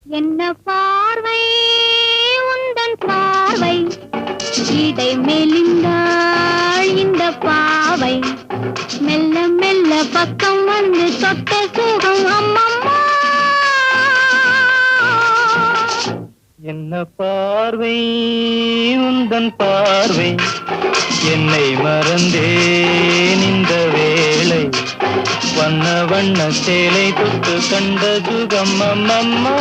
என்ன பார்வை உந்தன் பார்வை இடை மெலிந்தாள் இந்த பாவை மெல்ல மெல்ல பக்கம் வந்து தொட்ட சுகம் அம்மம்மா. என்ன பார்வை உந்தன் பார்வை என்னை மறந்தேன் இந்த வேளை வண்ண வண்ண சேலை தொட்டு கண்ட சுகம் அம்மம்மா.